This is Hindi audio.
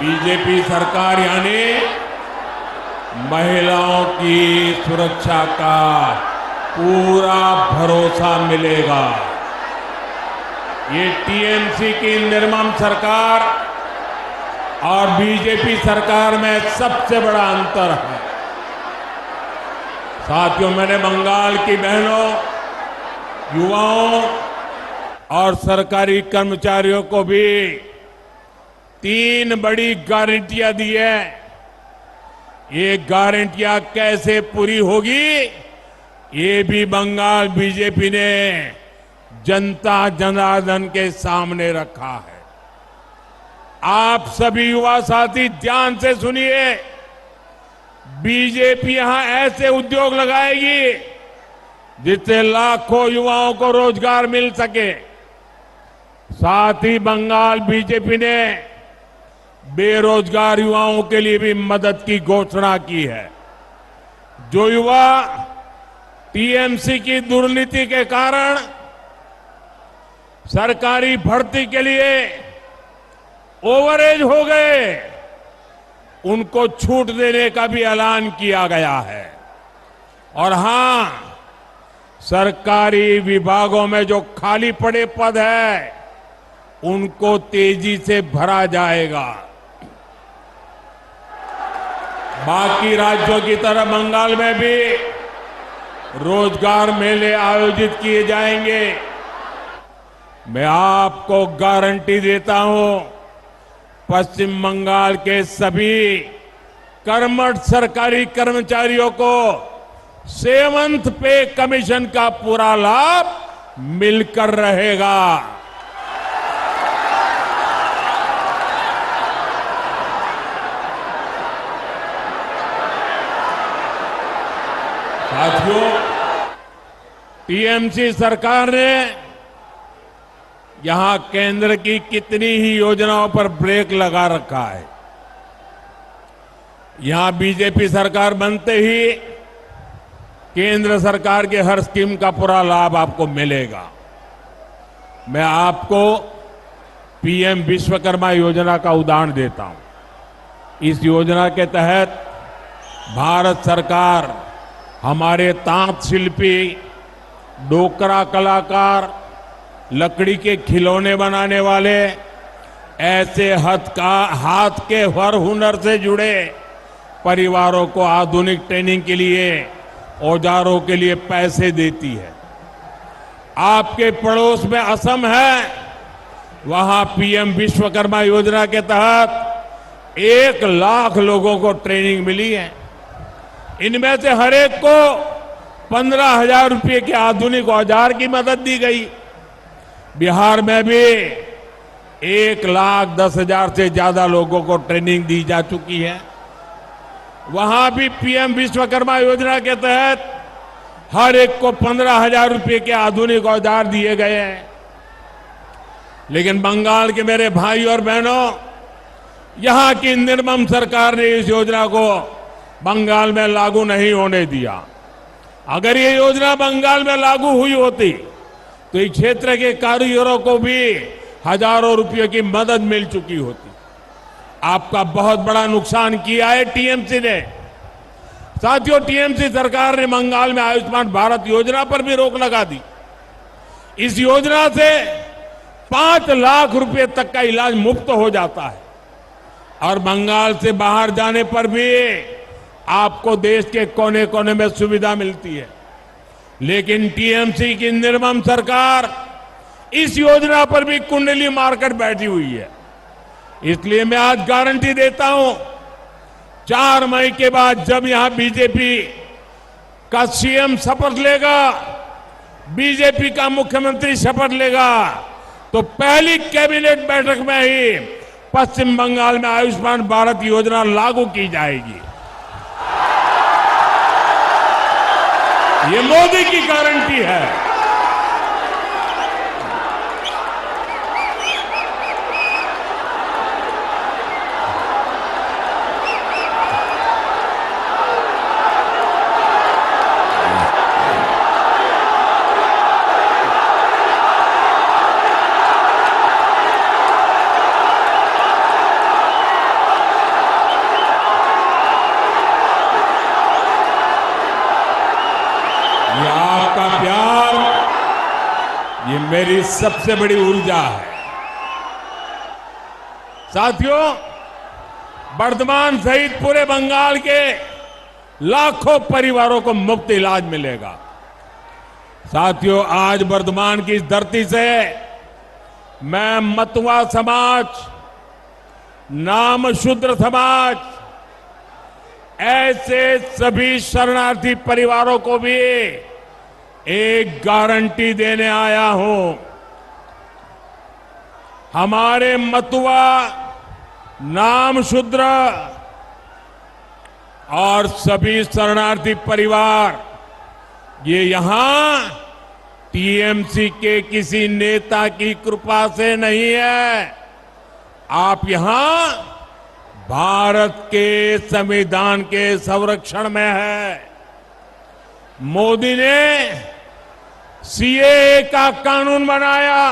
बीजेपी सरकार यानी महिलाओं की सुरक्षा का पूरा भरोसा मिलेगा। ये टीएमसी की निर्मम सरकार और बीजेपी सरकार में सबसे बड़ा अंतर है। साथियों, मैंने बंगाल की बहनों, युवाओं और सरकारी कर्मचारियों को भी 3 बड़ी गारंटियां दी है। ये गारंटियां कैसे पूरी होगी, ये भी बंगाल बीजेपी ने जनता जनार्दन के सामने रखा है। आप सभी युवा साथी ध्यान से सुनिए। बीजेपी यहां ऐसे उद्योग लगाएगी जिससे लाखों युवाओं को रोजगार मिल सके। साथ ही बंगाल बीजेपी ने बेरोजगार युवाओं के लिए भी मदद की घोषणा की है। जो युवा टीएमसी की दुर्नीति के कारण सरकारी भर्ती के लिए ओवरेज हो गए, उनको छूट देने का भी ऐलान किया गया है। और हां, सरकारी विभागों में जो खाली पड़े पद है, उनको तेजी से भरा जाएगा। बाकी राज्यों की तरह बंगाल में भी रोजगार मेले आयोजित किए जाएंगे। मैं आपको गारंटी देता हूं, पश्चिम बंगाल के सभी कर्मठ सरकारी कर्मचारियों को 7th पे कमीशन का पूरा लाभ मिलकर रहेगा। साथियों, टीएमसी सरकार ने यहां केंद्र की कितनी ही योजनाओं पर ब्रेक लगा रखा है। यहां बीजेपी सरकार बनते ही केंद्र सरकार के हर स्कीम का पूरा लाभ आपको मिलेगा। मैं आपको पीएम विश्वकर्मा योजना का उदाहरण देता हूं। इस योजना के तहत भारत सरकार हमारे तांत शिल्पी, डोकरा कलाकार, लकड़ी के खिलौने बनाने वाले, ऐसे हाथ के हर हुनर से जुड़े परिवारों को आधुनिक ट्रेनिंग के लिए, औजारों के लिए पैसे देती है। आपके पड़ोस में असम है, वहां पीएम विश्वकर्मा योजना के तहत 1 लाख लोगों को ट्रेनिंग मिली है। इनमें से हर एक को 15,000 रुपये के आधुनिक औजार की मदद दी गई। बिहार में भी 1,10,000 से ज्यादा लोगों को ट्रेनिंग दी जा चुकी है। वहां भी पीएम विश्वकर्मा योजना के तहत हर एक को 15,000 रुपये के आधुनिक औजार दिए गए हैं। लेकिन बंगाल के मेरे भाई और बहनों, यहां की निर्मम सरकार ने इस योजना को बंगाल में लागू नहीं होने दिया। अगर ये योजना बंगाल में लागू हुई होती तो इस क्षेत्र के कारीगरों को भी हजारों रुपयों की मदद मिल चुकी होती। आपका बहुत बड़ा नुकसान किया है टीएमसी ने। साथियों, टीएमसी सरकार ने बंगाल में आयुष्मान भारत योजना पर भी रोक लगा दी। इस योजना से 5 लाख रुपए तक का इलाज मुफ्त हो जाता है और बंगाल से बाहर जाने पर भी आपको देश के कोने कोने में सुविधा मिलती है। लेकिन टीएमसी की निर्मम सरकार इस योजना पर भी कुंडली मारकर बैठी हुई है। इसलिए मैं आज गारंटी देता हूं, 4 मई के बाद जब यहां बीजेपी का सीएम शपथ लेगा, बीजेपी का मुख्यमंत्री शपथ लेगा, तो पहली कैबिनेट बैठक में ही पश्चिम बंगाल में आयुष्मान भारत योजना लागू की जाएगी। ये मोदी की गारंटी है। मेरी सबसे बड़ी ऊर्जा है। साथियों, वर्धमान सहित पूरे बंगाल के लाखों परिवारों को मुफ्त इलाज मिलेगा। साथियों, आज वर्धमान की इस धरती से मैं मतुआ समाज, नाम शूद्र समाज, ऐसे सभी शरणार्थी परिवारों को भी एक गारंटी देने आया हूं। हमारे मतुआ, नाम शूद्र और सभी शरणार्थी परिवार ये यहां टीएमसी के किसी नेता की कृपा से नहीं है। आप यहां भारत के संविधान के संरक्षण में है। मोदी ने सीएए का कानून बनाया,